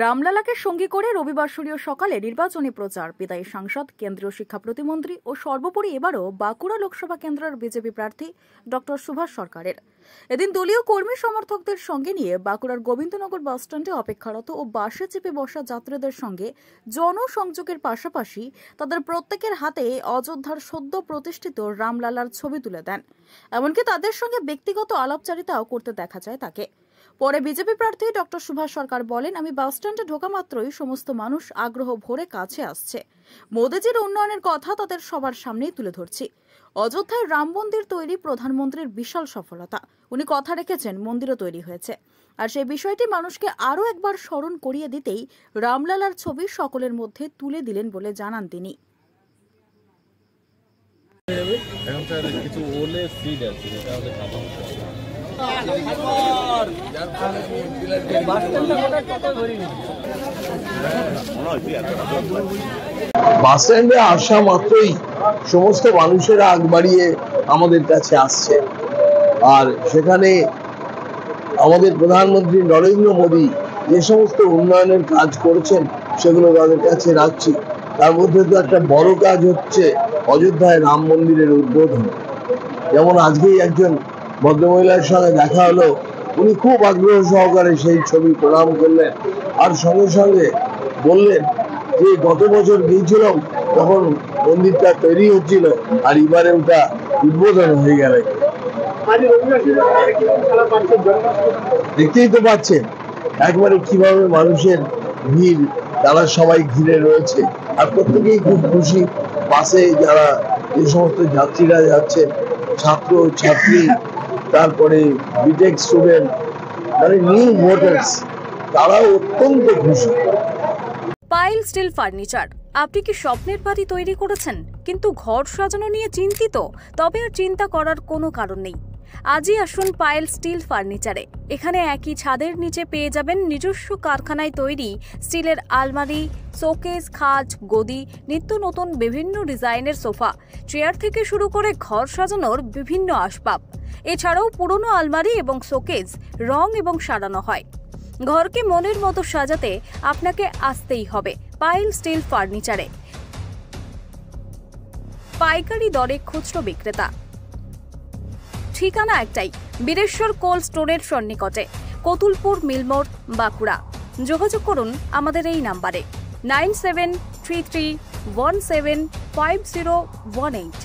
রামলালাকে সঙ্গী করে রবিবারসরীয় সকালে নির্বাচনী প্রচার। বিদায়ী সাংসদ, কেন্দ্রীয় শিক্ষা প্রতিমন্ত্রী ও সর্বোপরি এবারও বাঁকুড়া লোকসভা কেন্দ্রের বিজেপি প্রার্থী ডক্টর সুভাষ সরকারের। এদিন দলীয় কর্মী সমর্থকদের সঙ্গে নিয়ে বাঁকুড়ার গোবিন্দনগর বাসস্ট্যান্ডে অপেক্ষারত ও বাসে চেপে বসা যাত্রীদের সঙ্গে জনসংযোগের পাশাপাশি তাদের প্রত্যেকের হাতে অযোধ্যার সদ্য প্রতিষ্ঠিত রামলালার ছবি তুলে দেন। এমনকি তাদের সঙ্গে ব্যক্তিগত আলাপচারিতাও করতে দেখা যায় তাকে। পরে বিজেপি প্রার্থী ডক্টর সুভাষ সরকার বলেন, আমি বাসস্ট্যান্ডে ঢোকা মাত্রই সমস্ত মানুষ আগ্রহ ভরে কাছে আসছে। মোদিজির উন্নয়নের কথা তাদের সবার সামনেই তুলে ধরছি। অযোধ্যায় রাম মন্দির তৈরি প্রধানমন্ত্রীর বিশাল সফলতা। উনি কথা রেখেছেন, মন্দিরও তৈরি হয়েছে। আর সেই বিষয়টি মানুষকে আরও একবার স্মরণ করিয়ে দিতেই রামলালার ছবি সকলের মধ্যে তুলে দিলেন বলে জানান তিনি। বাস স্ট্যান্ডে আসা মাত্রই সমস্ত মানুষেরা আগ বাড়িয়ে আমাদের কাছে আসছে। আর সেখানে আমাদের প্রধানমন্ত্রী নরেন্দ্র মোদী যে সমস্ত উন্নয়নের কাজ করেছেন সেগুলো তাদের কাছে রাখছি। তার মধ্যে তো একটা বড় কাজ হচ্ছে অযোধ্যায় রাম মন্দিরের উদ্বোধন। যেমন আজকেই একজন ভদ্রমহিলার সঙ্গে দেখা হলো, উনি খুব আগ্রহ সহকারে সেই ছবি প্রণাম করলেন আর সঙ্গে সঙ্গে বললেন যে গত বছর গিয়েছিলাম তখন মন্দিরটা তৈরি হচ্ছিল আর এবারে ওটা উদ্বোধন হয়ে গেল। দেখতেই তো পাচ্ছেন একবারে কিভাবে মানুষের ভিড়, তারা সবাই ঘিরে রয়েছে আর প্রত্যেকেই খুব খুশি। বাসে যারা যে সমস্ত যাত্রীরা যাচ্ছেন, ছাত্র ছাত্রী, তারপরে বিটেক স্টুডেন্ট, মানে নিউ ভোটার্স, তারাও অত্যন্ত খুশি। পাইল স্টিল ফার্নিচার। আপনি কি স্বপ্নের বাড়ি তৈরি করেছেন কিন্তু ঘর সাজানো নিয়ে চিন্তিত? তবে আর চিন্তা করার কোনো কারণ নেই। আজই আসুন পাইল স্টিল ফার্নিচারে। এখানে একই ছাদের নিচে পেয়ে যাবেন নিজস্ব কারখানায় তৈরি স্টিলের আলমারি, শোকেস, খাট, গদি, নিত্য নতুন বিভিন্ন ডিজাইনের সোফা, চেয়ার থেকে শুরু করে ঘর সাজানোর বিভিন্ন আসবাব। এছাড়াও পুরনো আলমারি এবং শোকেস রং এবং সারানো হয়। ঘরকে মনের মতো সাজাতে আপনাকে আসতেই হবে পাইল স্টিল ফার্নিচারে। পাইকারি দরে খুচরো বিক্রেতা। ঠিকানা একটাই, বীরেশ্বর কোল্ড স্টোরের সন্নিকটে, কতুলপুর মিলমোড়, বাঁকুড়া। যোগাযোগ করুন আমাদের এই নাম্বারে 9733175018।